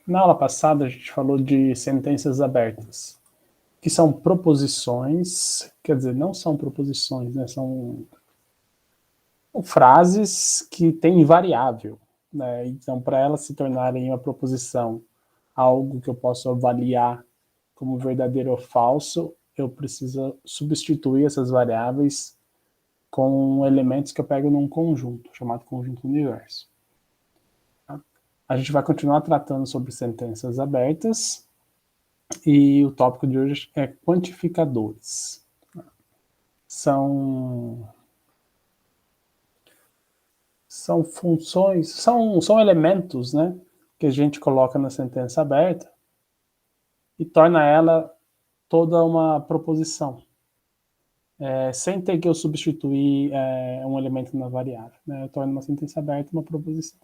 Na aula passada a gente falou de sentenças abertas, que são proposições, quer dizer, não são proposições, né? São frases que têm variável, né? Então, para elas se tornarem uma proposição, algo que eu posso avaliar como verdadeiro ou falso, eu preciso substituir essas variáveis com elementos que eu pego num conjunto, chamado conjunto universo. A gente vai continuar tratando sobre sentenças abertas, e o tópico de hoje é quantificadores. São funções, são elementos, né, que a gente coloca na sentença aberta e torna ela toda uma proposição, sem ter que eu substituir um elemento na variável, né, eu torno uma sentença aberta uma proposição.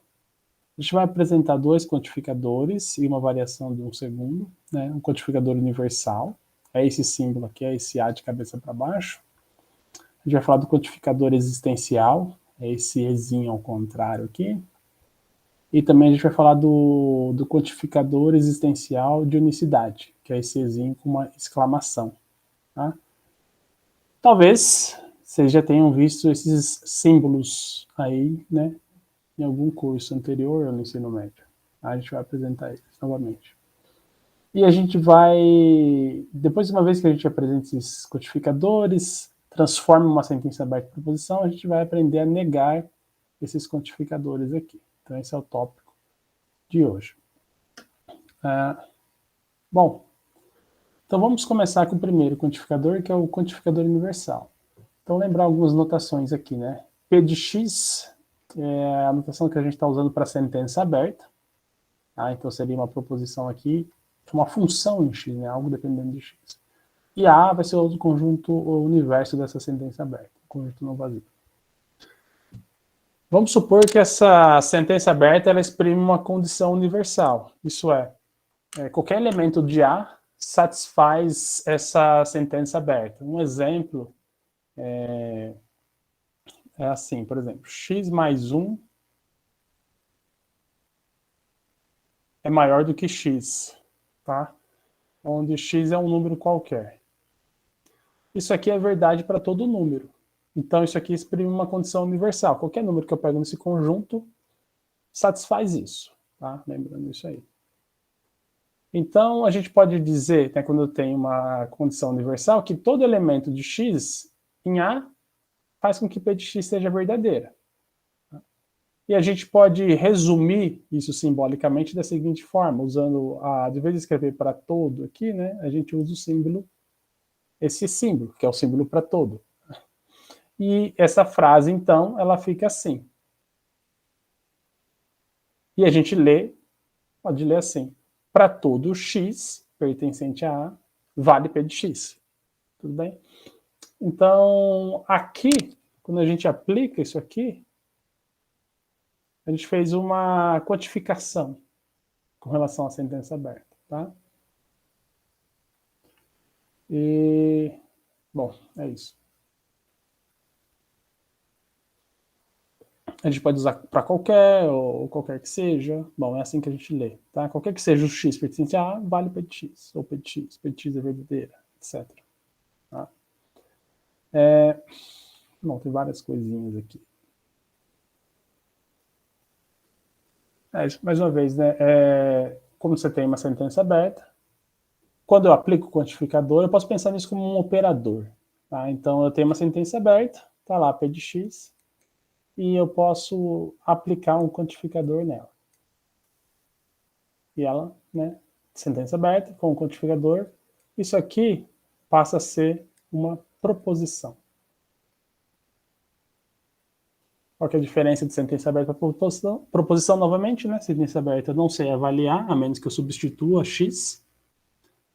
A gente vai apresentar dois quantificadores e uma variação de um segundo, né, um quantificador universal, é esse símbolo aqui, é esse A de cabeça para baixo. A gente vai falar do quantificador existencial, é esse Ezinho ao contrário aqui. E também a gente vai falar do quantificador existencial de unicidade, que é esse Ezinho com uma exclamação. Tá? Talvez vocês já tenham visto esses símbolos aí, né, em algum curso anterior ou no ensino médio. A gente vai apresentar eles novamente. E a gente vai, depois de uma vez que a gente apresenta esses quantificadores, transforma uma sentença aberta em proposição, a gente vai aprender a negar esses quantificadores aqui. Então esse é o tópico de hoje. Bom, então vamos começar com o primeiro quantificador, que é o quantificador universal. Então lembrar algumas notações aqui, né? P de x é a notação que a gente está usando para sentença aberta. Tá? Então seria uma proposição aqui, uma função em x, né? Algo dependendo de x. E A vai ser o conjunto, o universo dessa sentença aberta, conjunto não vazio. Vamos supor que essa sentença aberta ela exprime uma condição universal. Isso é, qualquer elemento de A satisfaz essa sentença aberta. Um exemplo é assim, por exemplo, x mais 1 é maior do que x, tá? Onde x é um número qualquer. Isso aqui é verdade para todo número. Então, isso aqui exprime uma condição universal. Qualquer número que eu pego nesse conjunto satisfaz isso. Tá? Lembrando isso aí. Então, a gente pode dizer, né, quando eu tenho uma condição universal, que todo elemento de x em A faz com que P de x seja verdadeira. E a gente pode resumir isso simbolicamente da seguinte forma, usando, de vez de escrever para todo aqui, né, a gente usa o símbolo, esse símbolo, que é o símbolo para todo. E essa frase, então, ela fica assim. E a gente pode ler assim. Para todo x pertencente a A, vale P de x. Tudo bem? Então, aqui, quando a gente aplica isso aqui, a gente fez uma quantificação com relação à sentença aberta. Tá? E, bom, é isso. A gente pode usar para qualquer, ou qualquer que seja. Bom, é assim que a gente lê. Tá? Qualquer que seja o x pertencente a A, vale P de x, ou P de x é verdadeira, etc. Tá? Bom, tem várias coisinhas aqui. Mais uma vez, né? Como você tem uma sentença aberta, quando eu aplico o quantificador, eu posso pensar nisso como um operador. Tá? Então, eu tenho uma sentença aberta, está lá P de x, e eu posso aplicar um quantificador nela. E ela, né, sentença aberta, com o quantificador, isso aqui passa a ser uma proposição. Qual que é a diferença de sentença aberta para proposição? Proposição, novamente, né? Sentença aberta não sei avaliar, a menos que eu substitua x.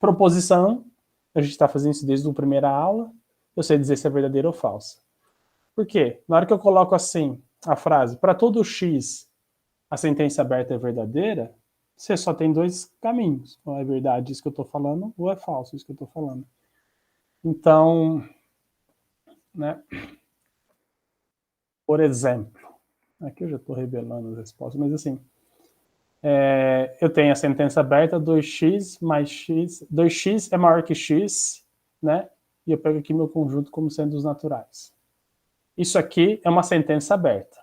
Proposição, a gente está fazendo isso desde a primeira aula, eu sei dizer se é verdadeira ou falsa. Por quê? Na hora que eu coloco assim a frase, para todo x a sentença aberta é verdadeira, você só tem dois caminhos. Ou é verdade isso que eu estou falando, ou é falso isso que eu estou falando. Então, né, por exemplo, aqui eu já estou revelando as respostas, mas assim, Eu tenho a sentença aberta 2x mais x, 2x é maior que x, né? E eu pego aqui meu conjunto como sendo os naturais. Isso aqui é uma sentença aberta.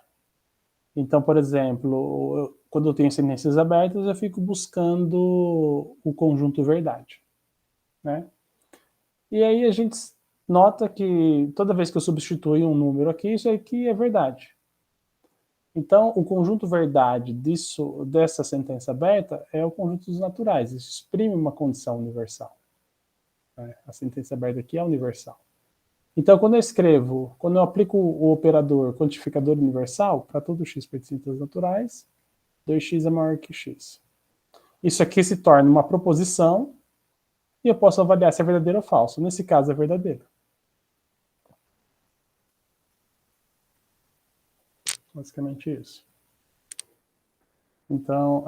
Então, por exemplo, quando eu tenho sentenças abertas, eu fico buscando o conjunto verdade, né? E aí a gente nota que toda vez que eu substituo um número aqui, isso aqui é verdade. Então, o conjunto verdade dessa sentença aberta é o conjunto dos naturais. Isso exprime uma condição universal. A sentença aberta aqui é universal. Então, quando eu aplico o operador quantificador universal, para todo x pertencente aos naturais, 2x é maior que x. Isso aqui se torna uma proposição e eu posso avaliar se é verdadeiro ou falso. Nesse caso, é verdadeiro. Basicamente isso. Então,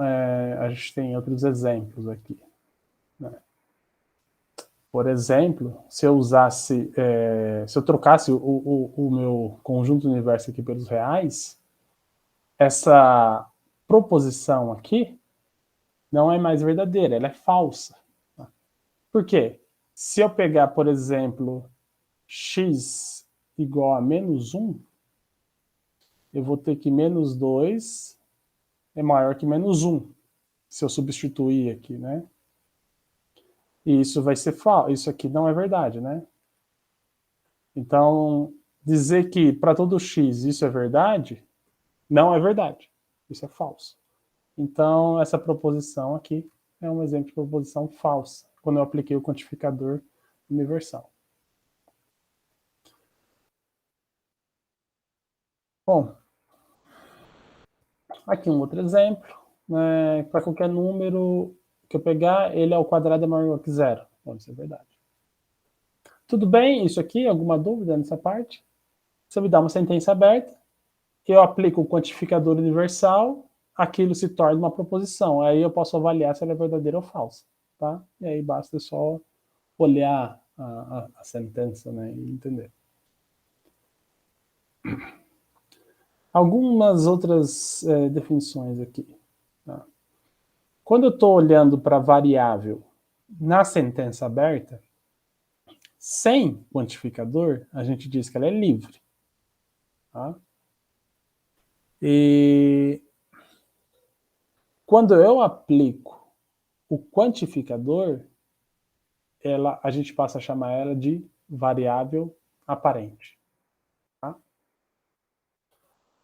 a gente tem outros exemplos aqui, né? Por exemplo, se eu trocasse o meu conjunto universo aqui pelos reais, essa proposição aqui não é mais verdadeira, ela é falsa. Por quê? Se eu pegar, por exemplo, x igual a menos 1, eu vou ter que menos 2 é maior que menos 1, se eu substituir aqui, né? E isso vai ser falso, isso aqui não é verdade, né? Então, dizer que para todo x isso é verdade, não é verdade. Isso é falso. Então, essa proposição aqui é um exemplo de proposição falsa, quando eu apliquei o quantificador universal. Bom, aqui um outro exemplo. Para qualquer número que eu pegar, ele ao quadrado é maior que zero. Bom, isso é verdade. Tudo bem, isso aqui, alguma dúvida nessa parte? Você me dá uma sentença aberta, eu aplico o quantificador universal, aquilo se torna uma proposição. Aí eu posso avaliar se ela é verdadeira ou falsa. Tá? E aí basta só olhar a sentença, né, e entender. Algumas outras definições aqui. Tá? Quando eu estou olhando para a variável na sentença aberta, sem quantificador, a gente diz que ela é livre. Tá? E quando eu aplico o quantificador, a gente passa a chamar ela de variável aparente. Tá?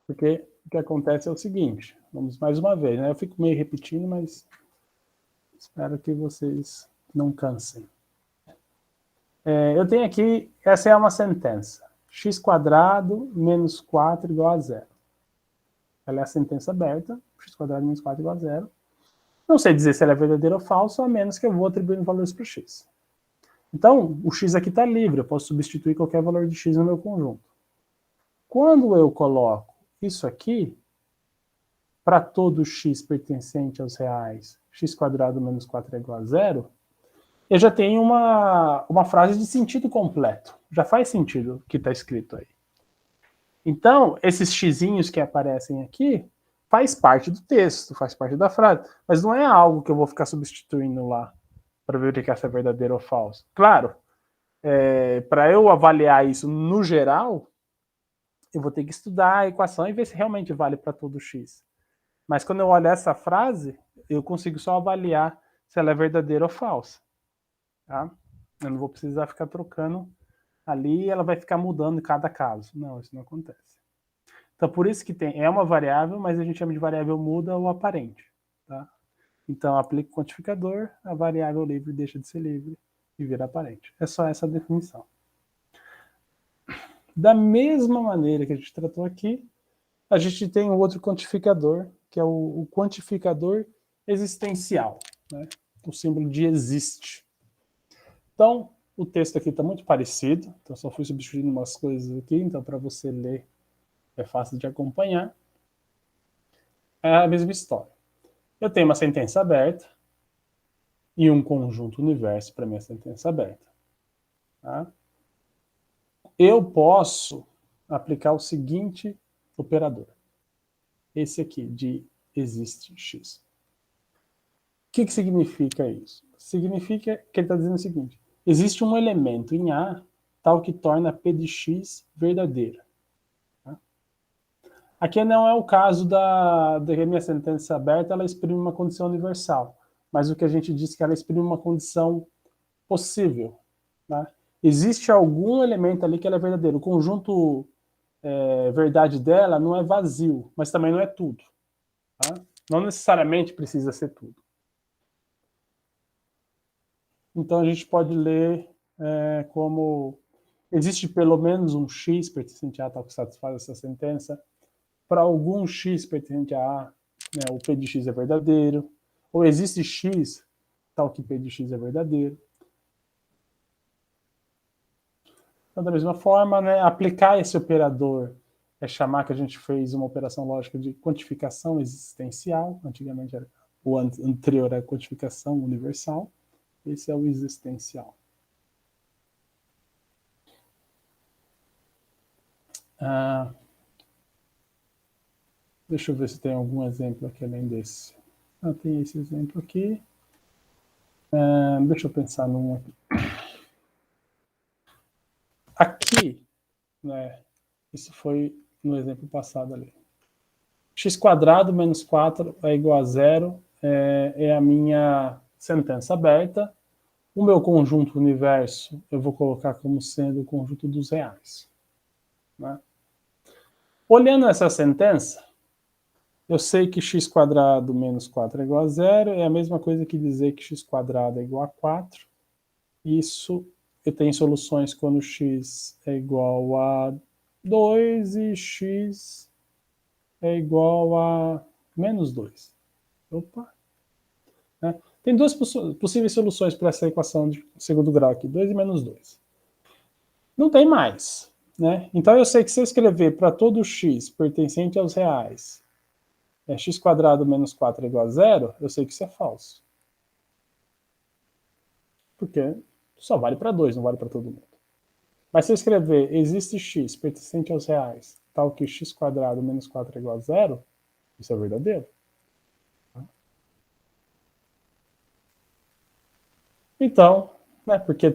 Porque o que acontece é o seguinte, vamos mais uma vez, né? Eu fico meio repetindo, mas espero que vocês não cansem. Eu tenho aqui, essa é uma sentença, x² menos 4 igual a zero. Ela é a sentença aberta, x² menos 4 igual a zero. Não sei dizer se ela é verdadeira ou falsa, a menos que eu vou atribuindo valores para o x. Então, o x aqui está livre, eu posso substituir qualquer valor de x no meu conjunto. Quando eu coloco isso aqui, para todo x pertencente aos reais, x² menos 4 é igual a zero, eu já tenho uma frase de sentido completo. Já faz sentido o que está escrito aí. Então, esses xizinhos que aparecem aqui faz parte do texto, faz parte da frase, mas não é algo que eu vou ficar substituindo lá para verificar se é verdadeiro ou falso. Claro, para eu avaliar isso no geral, eu vou ter que estudar a equação e ver se realmente vale para todo x. Mas quando eu olho essa frase, eu consigo só avaliar se ela é verdadeira ou falsa. Tá? Eu não vou precisar ficar trocando ali e ela vai ficar mudando em cada caso. Não, isso não acontece. Então, por isso que é uma variável, mas a gente chama de variável muda ou aparente. Tá? Então, aplica o quantificador, a variável livre deixa de ser livre e vira aparente. É só essa a definição. Da mesma maneira que a gente tratou aqui, a gente tem um outro quantificador, que é o quantificador existencial, né? O símbolo de existe. Então, o texto aqui está muito parecido, então só fui substituindo umas coisas aqui, então para você ler é fácil de acompanhar. É a mesma história. Eu tenho uma sentença aberta e um conjunto universo para minha sentença aberta. Tá? Eu posso aplicar o seguinte operador. Esse aqui, de existe x. que significa isso? Significa que ele está dizendo o seguinte: existe um elemento em A tal que torna P de x verdadeira. Tá? Aqui não é o caso da minha sentença aberta, ela exprime uma condição universal, mas o que a gente diz que ela exprime uma condição possível. Tá? Existe algum elemento ali que ela é verdadeiro. O conjunto verdade dela não é vazio, mas também não é tudo. Tá? Não necessariamente precisa ser tudo. Então a gente pode ler como existe pelo menos um x pertencente a A tal que satisfaz essa sentença. Para algum x pertencente a A, né, o P de x é verdadeiro. Ou existe x tal que P de x é verdadeiro. Então, da mesma forma, né, aplicar esse operador é chamar que a gente fez uma operação lógica de quantificação existencial. Antigamente era, o anterior era quantificação universal. Esse é o existencial. Deixa eu ver se tem algum exemplo aqui além desse. Tem esse exemplo aqui. Deixa eu pensar num aqui. Aqui, né, isso foi no exemplo passado ali. X² menos 4 é igual a 0 é a minha sentença aberta. O meu conjunto universo eu vou colocar como sendo o conjunto dos reais. Né? Olhando essa sentença, eu sei que x² menos 4 é igual a 0, é a mesma coisa que dizer que x² é igual a 4. Isso eu tenho soluções quando x é igual a 2 e x é igual a menos 2. Opa! Né? Tem duas possíveis soluções para essa equação de segundo grau aqui, 2 e menos 2. Não tem mais. Né? Então eu sei que se eu escrever para todo x pertencente aos reais x² menos 4 é igual a 0, eu sei que isso é falso. Porque só vale para 2, não vale para todo mundo. Mas se eu escrever existe x pertencente aos reais, tal que x² menos 4 é igual a 0, isso é verdadeiro. Então, né, porque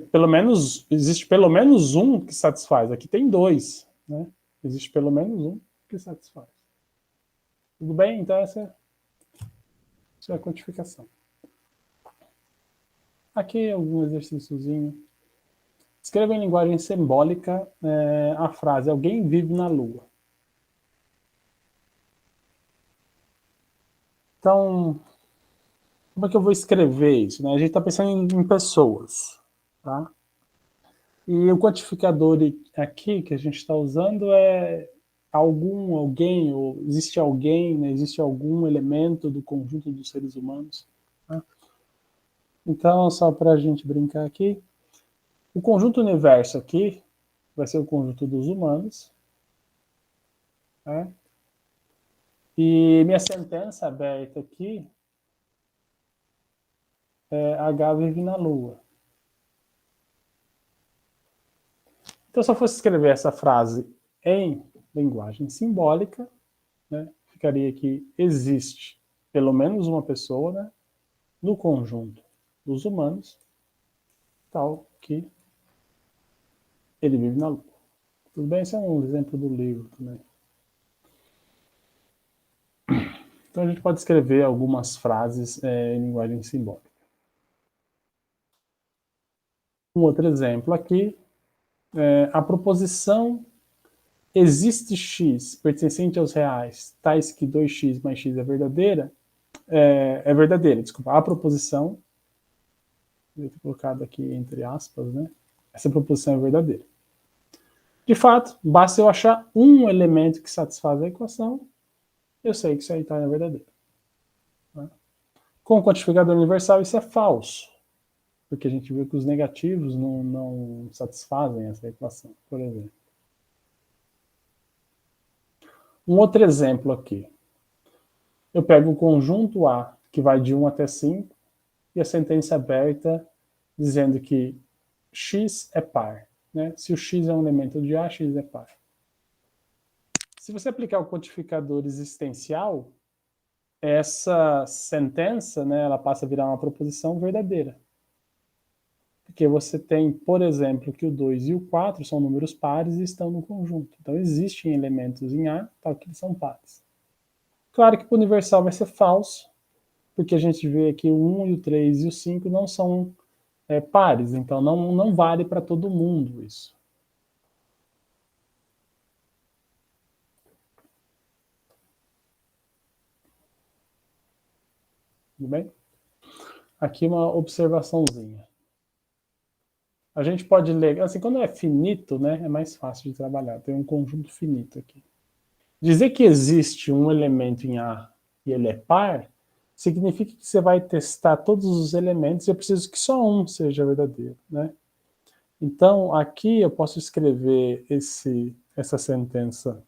existe pelo menos um que satisfaz. Aqui tem dois. Né? Existe pelo menos um que satisfaz. Tudo bem? Então essa é a quantificação. Aqui algum exercíciozinho. Escreva em linguagem simbólica a frase alguém vive na Lua. Então, como é que eu vou escrever isso? Né? A gente está pensando em pessoas. Tá? E o quantificador aqui que a gente está usando é alguém, ou existe alguém, né? Existe algum elemento do conjunto dos seres humanos. Tá? Então, só para a gente brincar aqui, o conjunto universo aqui vai ser o conjunto dos humanos. Tá? E minha sentença aberta aqui é H vive na Lua. Então, se eu fosse escrever essa frase em linguagem simbólica, né, ficaria que existe pelo menos uma pessoa, né, no conjunto dos humanos, tal que ele vive na Lua. Tudo bem? Esse é um exemplo do livro também. Então a gente pode escrever algumas frases em linguagem simbólica. Um outro exemplo aqui, a proposição existe x pertencente aos reais, tais que 2x mais x é verdadeira, desculpa, a proposição, vou ter colocado aqui entre aspas, né? Essa proposição é verdadeira. De fato, basta eu achar um elemento que satisfaz a equação, eu sei que isso aí está na verdadeira. Né? Com o quantificador universal, isso é falso, porque a gente viu que os negativos não satisfazem essa equação, por exemplo. Um outro exemplo aqui. Eu pego o conjunto A, que vai de 1 até 5, e a sentença aberta dizendo que x é par. Né? Se o x é um elemento de A, x é par. Se você aplicar o quantificador existencial, essa sentença, né, ela passa a virar uma proposição verdadeira. Porque você tem, por exemplo, que o 2 e o 4 são números pares e estão no conjunto. Então, existem elementos em A, tal que eles são pares. Claro que o universal vai ser falso, porque a gente vê que o 1 e o 3 e o 5 não são pares, então não vale para todo mundo isso. Tudo bem? Aqui uma observaçãozinha. A gente pode ler, assim, quando é finito, né, é mais fácil de trabalhar, tem um conjunto finito aqui. Dizer que existe um elemento em A e ele é par, significa que você vai testar todos os elementos e eu preciso que só um seja verdadeiro, né? Então, aqui eu posso escrever essa sentença,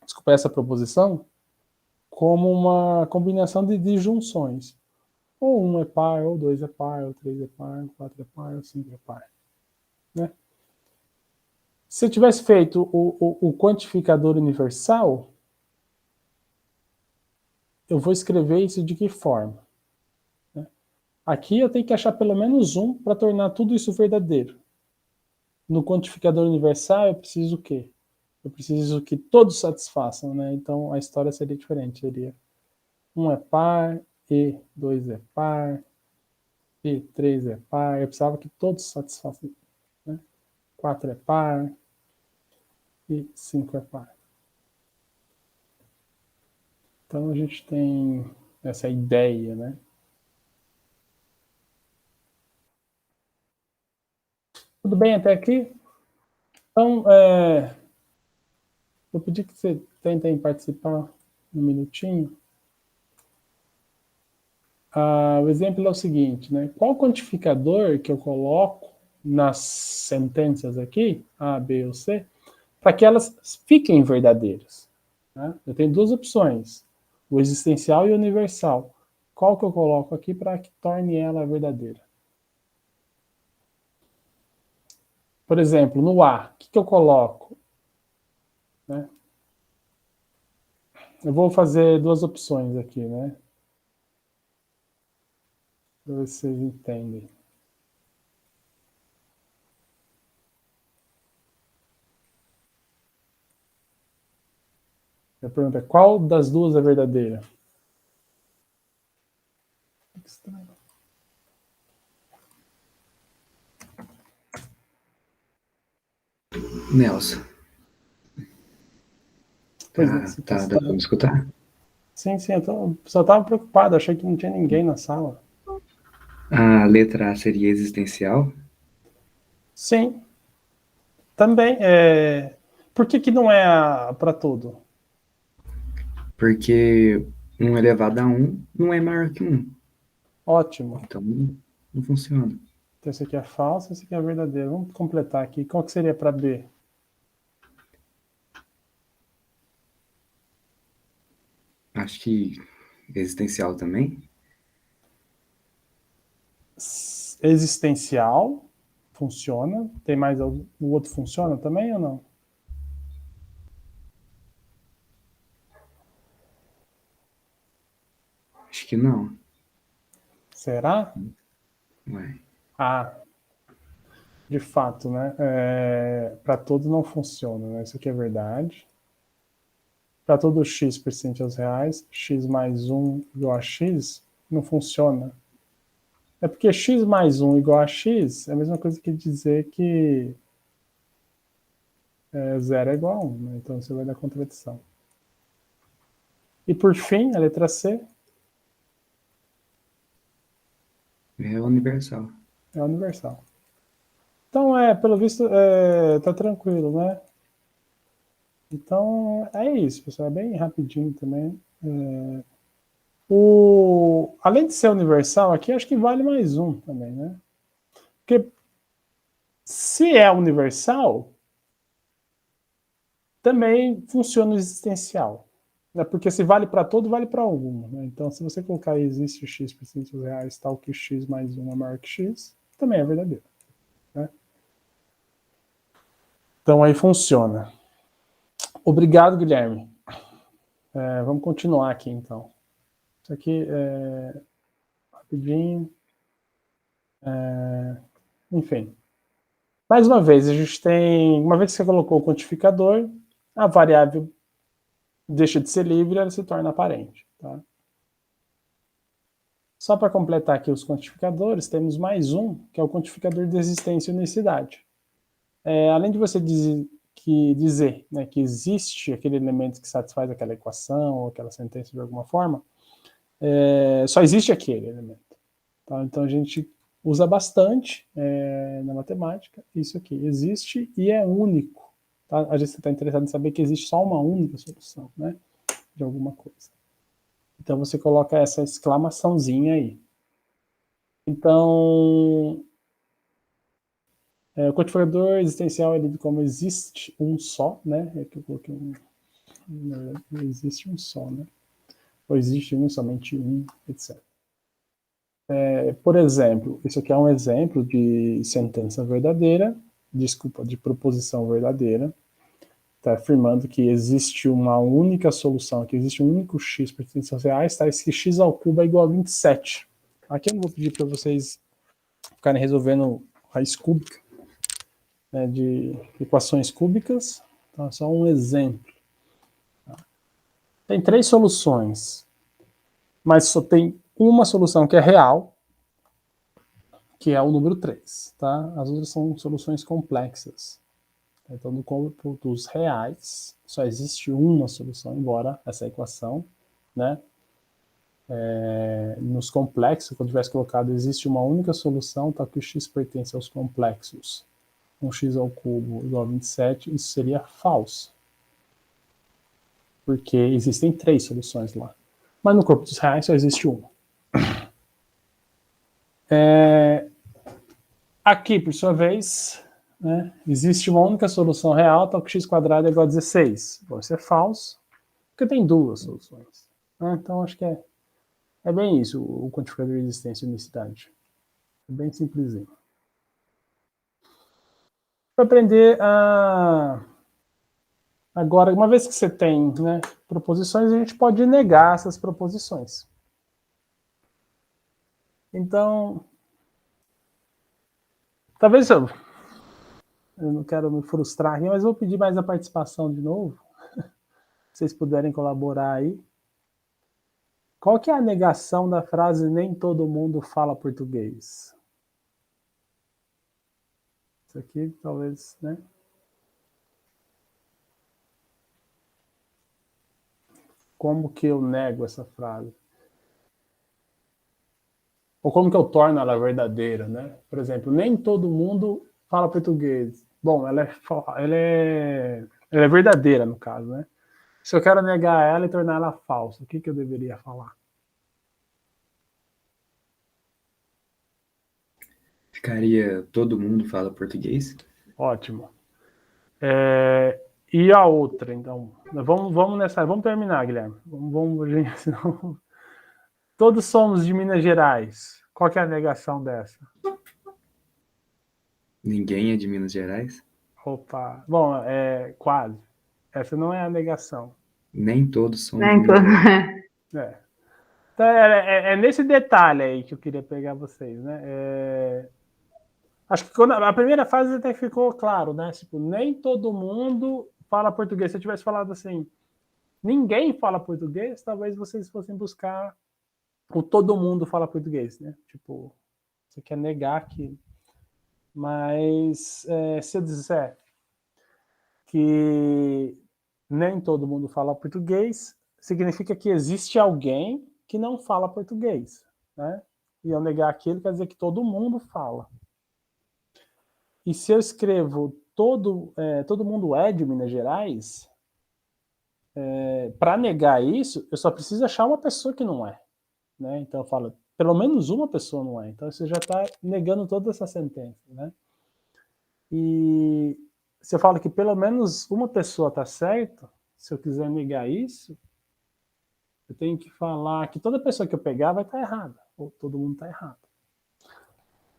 desculpa, essa proposição, como uma combinação de junções. Ou 1 é par, ou 2 é par, ou 3 é par, ou 4 é par, ou 5 é par. Né? Se eu tivesse feito o quantificador universal, eu vou escrever isso de que forma? Né? Aqui eu tenho que achar pelo menos um para tornar tudo isso verdadeiro. No quantificador universal eu preciso o quê? Eu preciso que todos satisfaçam, né? Então a história seria diferente. Seria 1 é par, e 2 é par, e 3 é par. Eu precisava que todos satisfaçam. Né? 4 é par, e 5 é par. Então a gente tem essa ideia, né? Tudo bem até aqui? Então, vou pedir que você tentem participar um minutinho. O exemplo é o seguinte, né? Qual quantificador que eu coloco nas sentenças aqui, A, B ou C, para que elas fiquem verdadeiras? Né? Eu tenho duas opções, o existencial e o universal. Qual que eu coloco aqui para que torne ela verdadeira? Por exemplo, no A, o que eu coloco? Né? Eu vou fazer duas opções aqui, né? Para ver se vocês entendem. A pergunta é, qual das duas é verdadeira? Estranho. Nelson, Pois não, tá dando pra me escutar? Sim, eu só estava preocupado, achei que não tinha ninguém na sala. A letra A seria existencial, Sim, também. Por que não é para tudo? porque 1 elevado a 1 não é maior que 1. Ótimo. Então não funciona. Então esse aqui é falso, esse aqui é verdadeiro. Vamos completar aqui. Qual que seria para B? Acho que existencial também. Existencial, funciona. Tem mais algum? O outro funciona também ou não? Acho que não. Será? Ué. Ah, de fato, né? Para todos não funciona, né? Isso aqui é verdade. Para todo x percente aos reais, x mais 1 igual a x, não funciona. É porque x mais 1 igual a x é a mesma coisa que dizer que 0 é igual a 1, né? Então você vai dar contradição. E por fim, a letra C É universal. é universal. Então, pelo visto, tá tranquilo, né? Então, é isso, pessoal. É bem rapidinho também. Além de ser universal, aqui acho que vale mais um também, né? Porque se é universal, também funciona o existencial. Né? Porque se vale para todo, vale para algum. Né? Então, se você colocar aí, existe o x por cento reais, tal que x mais 1 é maior que x, também é verdadeiro. Né? Então, aí funciona. Obrigado, Guilherme. Vamos continuar aqui, então. Isso aqui rapidinho. Enfim. Mais uma vez, a gente tem, uma vez que você colocou o quantificador, a variável deixa de ser livre e ela se torna aparente. Tá? Só para completar aqui os quantificadores, temos mais um, que é o quantificador de existência e unicidade. Além de você dizer né, que existe aquele elemento que satisfaz aquela equação ou aquela sentença de alguma forma, só existe aquele elemento. Tá? Então a gente usa bastante na matemática isso aqui. Existe e é único. Tá? A gente está interessado em saber que existe só uma única solução, né, de alguma coisa. Então você coloca essa exclamaçãozinha aí. Então, o quantificador existencial é lido como existe um só, né? É que eu coloquei existe um só, né? Ou existe somente um, etc. Por exemplo, isso aqui é um exemplo de sentença verdadeira, de proposição verdadeira, está afirmando que existe uma única solução, que existe um único x por extensões reais, tá? Esse x ao cubo é igual a 27. Aqui eu não vou pedir para vocês ficarem resolvendo raiz cúbica, né, de equações cúbicas, tá? Só um exemplo. Tem 3 soluções, mas só tem uma solução que é real, que é o número 3. Tá? As outras são soluções complexas. Então, no corpo dos reais, só existe uma solução, embora essa equação, né, nos complexos, quando tivesse colocado existe uma única solução, tá, que o x pertence aos complexos, um x ao cubo igual a 27, isso seria falso. Porque existem 3 soluções lá. Mas no corpo dos reais só existe uma. Aqui, por sua vez, né, existe uma única solução real, tal que x² é igual a 16. Bom, isso é falso, porque tem 2 soluções. Então, acho que é bem isso, o quantificador de existência e unicidade. É bem simplesinho. Para aprender a... Agora, uma vez que você tem, né, proposições, a gente pode negar essas proposições. Então, talvez eu não quero me frustrar aqui, mas vou pedir mais a participação de novo. Se vocês puderem colaborar aí. Qual que é a negação da frase nem todo mundo fala português? Isso aqui talvez, né? Como que eu nego essa frase? Ou como que eu torno ela verdadeira, né? Por exemplo, nem todo mundo fala português. Bom, ela é verdadeira, no caso, né? Se eu quero negar ela e tornar ela falsa, o que eu deveria falar? Ficaria todo mundo fala português? Ótimo. E a outra, então? Vamos terminar, Guilherme. Senão... Todos somos de Minas Gerais. Qual que é a negação dessa? Ninguém é de Minas Gerais? Opa. Bom, quase. Essa não é a negação. Nem todos são de Nem Minas todo. Gerais. Então, é nesse detalhe aí que eu queria pegar vocês, né? Acho que quando a primeira fase até ficou claro, né? Tipo, nem todo mundo fala português. Se eu tivesse falado assim, ninguém fala português, talvez vocês fossem buscar o todo mundo fala português, né? Tipo, você quer negar aquilo. Mas se eu disser que nem todo mundo fala português, significa que existe alguém que não fala português, né? E eu negar aquilo quer dizer que todo mundo fala. E se eu escrevo todo mundo é de Minas Gerais, para negar isso, eu só preciso achar uma pessoa que não é. Né? Então eu falo, pelo menos uma pessoa não é. Então você já está negando toda essa sentença. Né? E se eu falo que pelo menos uma pessoa está certa, se eu quiser negar isso, eu tenho que falar que toda pessoa que eu pegar vai estar errada, ou todo mundo está errado.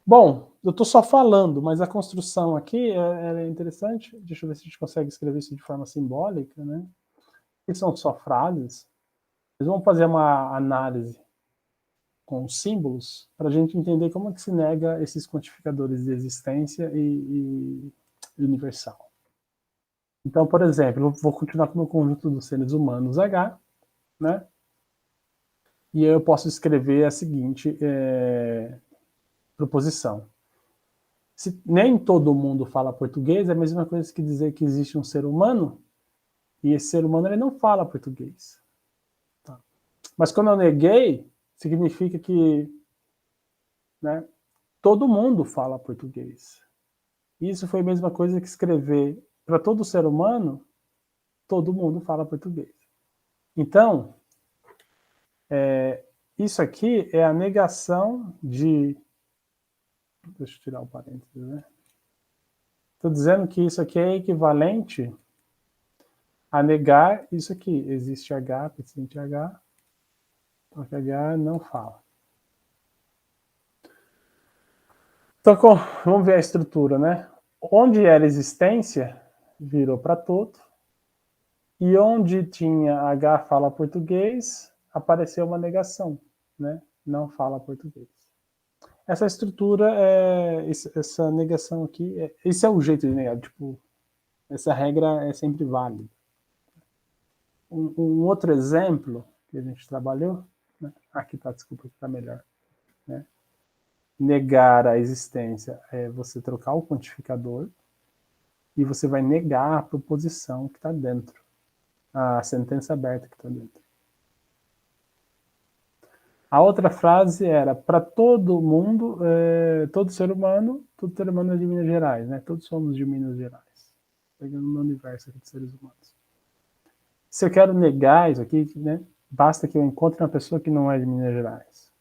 Bom, eu estou só falando, mas a construção aqui é interessante. Deixa eu ver se a gente consegue escrever isso de forma simbólica. Né? Que são só frases. Mas vamos fazer uma análise com símbolos para a gente entender como é que se nega esses quantificadores de existência e universal. Então, por exemplo, eu vou continuar com o conjunto dos seres humanos H, né? E eu posso escrever a seguinte proposição. Se nem todo mundo fala português, é a mesma coisa que dizer que existe um ser humano e esse ser humano ele não fala português. Tá? Mas quando eu neguei, significa que, né, todo mundo fala português. Isso foi a mesma coisa que escrever para todo ser humano, todo mundo fala português. Então, isso aqui é a negação de... Deixa eu tirar o parênteses, né? Estou dizendo que isso aqui é equivalente a negar isso aqui. Existe H, pertencente a H, só que H não fala. Então, vamos ver a estrutura, né? Onde era existência, virou para todo. E onde tinha H fala português, apareceu uma negação, né? Não fala português. Essa estrutura, essa negação aqui, esse é o jeito de negar. Tipo, essa regra é sempre válida. Um outro exemplo que a gente trabalhou, né? Aqui tá, desculpa, aqui tá melhor. Né? Negar a existência é você trocar o quantificador e você vai negar a proposição que está dentro, a sentença aberta que está dentro. A outra frase era, para todo mundo, todo ser humano é de Minas Gerais, né? Todos somos de Minas Gerais. Pegando no universo aqui de seres humanos. Se eu quero negar isso aqui, né? Basta que eu encontre uma pessoa que não é de Minas Gerais.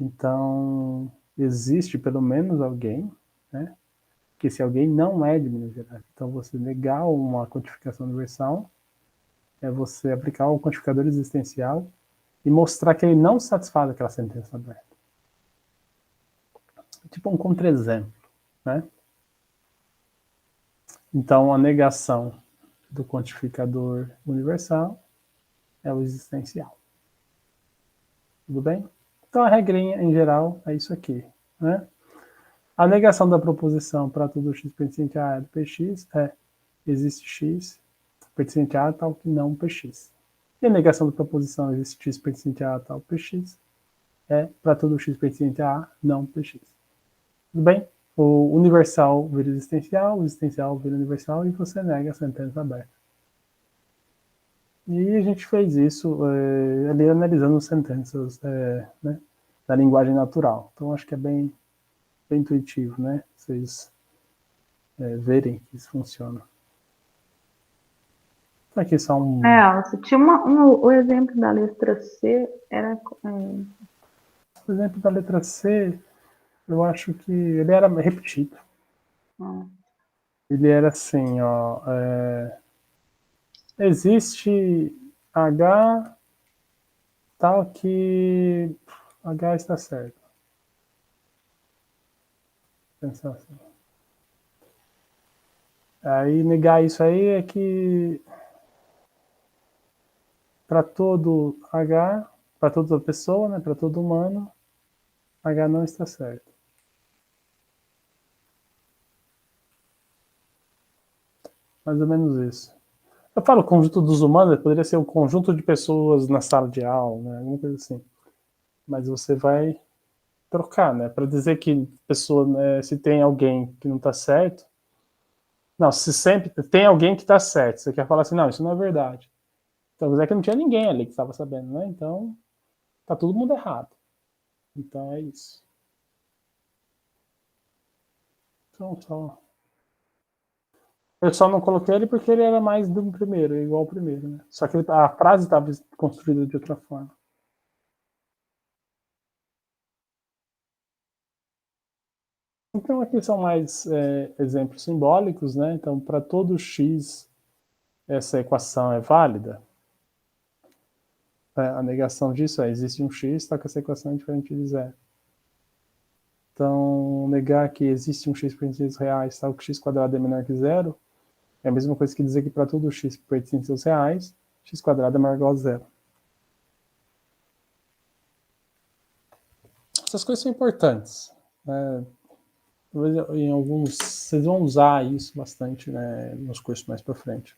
Então, existe pelo menos alguém, né? Que esse alguém não é de Minas Gerais. Então, você negar uma quantificação universal é você aplicar o quantificador existencial e mostrar que ele não satisfaz aquela sentença aberta. Tipo um contra-exemplo, né? Então, a negação do quantificador universal é o existencial. Tudo bem? Então, a regrinha, em geral, é isso aqui, né? A negação da proposição para todo x pertencente a do px é existe x pertencente a tal que não px. E a negação da proposição existe x pertencente a tal px é para todo x pertencente a não px. Tudo bem? O universal vira existencial, o existencial vira universal e você nega a sentença aberta. E a gente fez isso ali analisando sentenças né, da linguagem natural. Então acho que é bem intuitivo, né? Vocês verem que isso funciona. Aqui só um... você tinha o exemplo da letra C, era... O exemplo da letra C, eu acho que ele era repetido. Ele era assim, ó... existe H tal que H está certo. Pensar assim. Aí negar isso aí é que para todo H, para toda pessoa, né, para todo humano, H não está certo. Mais ou menos isso. Eu falo conjunto dos humanos, poderia ser um conjunto de pessoas na sala de aula, né, alguma coisa assim. Mas você vai trocar, né, para dizer que pessoa, né, se tem alguém que não está certo, não, se sempre tem alguém que está certo, você quer falar assim, não, isso não é verdade. Então, é que não tinha ninguém ali que estava sabendo, né? Então, tá todo mundo errado. Então, é isso. Então, só... Eu só não coloquei ele porque ele era mais do primeiro, igual ao primeiro, né? Só que a frase estava construída de outra forma. Então, aqui são mais exemplos simbólicos, né? Então, para todo x, essa equação é válida. A negação disso existe um x, só que essa equação é diferente de zero. Então, negar que existe um x pertencente aos reais, tal que x quadrado é menor que zero, é a mesma coisa que dizer que para todo x pertencente aos reais, x quadrado é maior ou igual a zero. essas coisas são importantes, né? Em alguns, vocês vão usar isso bastante, né, nos cursos mais para frente.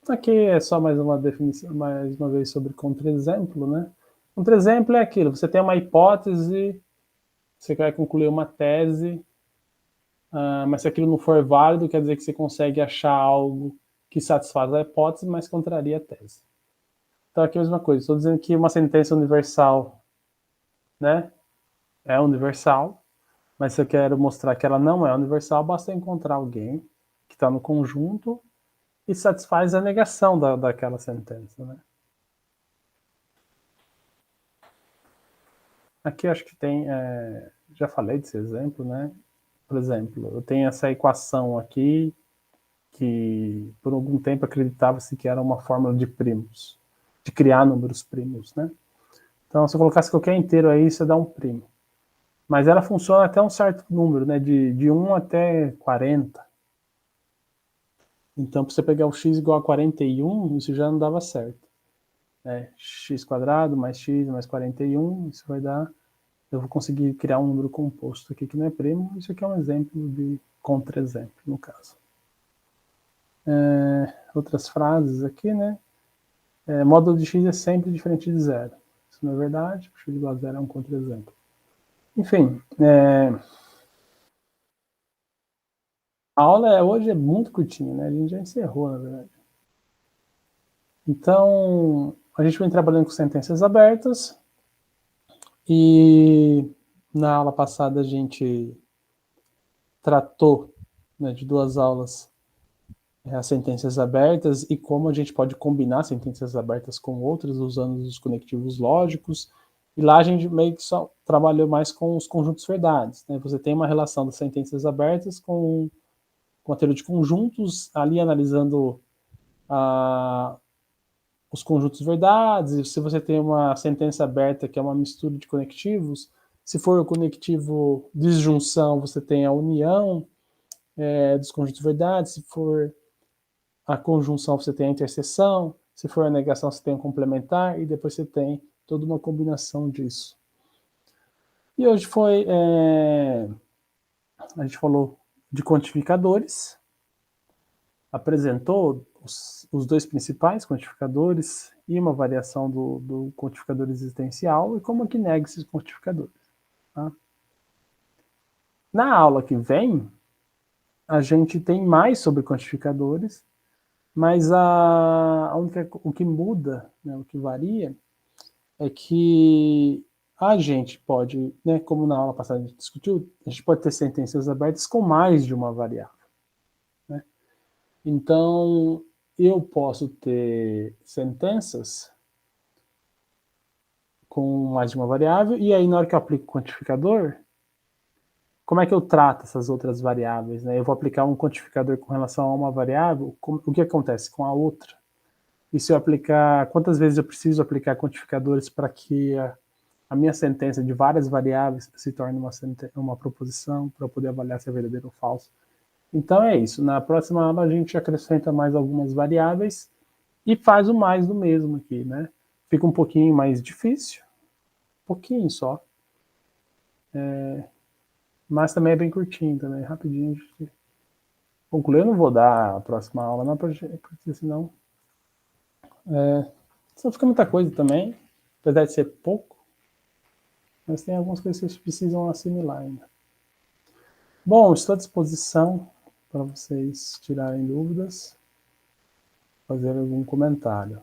Aqui é só mais uma definição, mais uma vez sobre contra-exemplo, né? Contra-exemplo é aquilo, você tem uma hipótese, você quer concluir uma tese, mas se aquilo não for válido, quer dizer que você consegue achar algo que satisfaz a hipótese, mas contraria a tese. Então aqui é a mesma coisa, estou dizendo que uma sentença universal, né, é universal, mas se eu quero mostrar que ela não é universal, basta encontrar alguém que está no conjunto e satisfaz a negação daquela sentença, né? Aqui acho que tem, já falei desse exemplo, né? Por exemplo, eu tenho essa equação aqui que por algum tempo acreditava-se que era uma fórmula de primos, de criar números primos, né? Então, se eu colocasse qualquer inteiro aí, você dá um primo. Mas ela funciona até um certo número, né? De 1 até 40. Então, para você pegar o x igual a 41, isso já não dava certo. X quadrado mais x mais 41, isso vai dar... Eu vou conseguir criar um número composto aqui que não é primo. Isso aqui é um exemplo de contra-exemplo, no caso. Outras frases aqui, né? Módulo de x é sempre diferente de zero. Isso não é verdade. X igual a zero é um contra-exemplo. Enfim, a aula hoje é muito curtinha, né? A gente já encerrou, na verdade. Então, a gente vem trabalhando com sentenças abertas. E na aula passada a gente tratou, né, de 2 aulas, as sentenças abertas e como a gente pode combinar sentenças abertas com outras usando os conectivos lógicos. E lá a gente meio que só trabalhou mais com os conjuntos verdades, né? Você tem uma relação das sentenças abertas com a teoria de conjuntos, ali analisando os conjuntos verdades. E se você tem uma sentença aberta que é uma mistura de conectivos, se for o conectivo disjunção, você tem a união dos conjuntos verdades. Se for a conjunção, você tem a interseção. Se for a negação, você tem o complementar. E depois você tem toda uma combinação disso. E hoje a gente falou de quantificadores, apresentou os 2 principais quantificadores e uma variação do quantificador existencial e como que nega esses quantificadores. Tá? Na aula que vem, a gente tem mais sobre quantificadores, mas o que muda, né, o que varia, é que a gente pode, né, como na aula passada a gente discutiu, a gente pode ter sentenças abertas com mais de uma variável. Né? Então, eu posso ter sentenças com mais de uma variável, e aí na hora que eu aplico o quantificador, como é que eu trato essas outras variáveis? Né? Eu vou aplicar um quantificador com relação a uma variável, o que acontece com a outra? E se eu aplicar, quantas vezes eu preciso aplicar quantificadores para que a minha sentença de várias variáveis se torne uma proposição, para eu poder avaliar se é verdadeiro ou falso? Então é isso. Na próxima aula a gente acrescenta mais algumas variáveis e faz o mais do mesmo aqui, né? Fica um pouquinho mais difícil, um pouquinho só. Mas também é bem curtinho, também, rapidinho. A gente conclui. Eu não vou dar a próxima aula, não, porque senão... Só fica muita coisa também, apesar de ser pouco, mas tem algumas coisas que vocês precisam assimilar ainda. Bom, estou à disposição para vocês tirarem dúvidas, fazer algum comentário.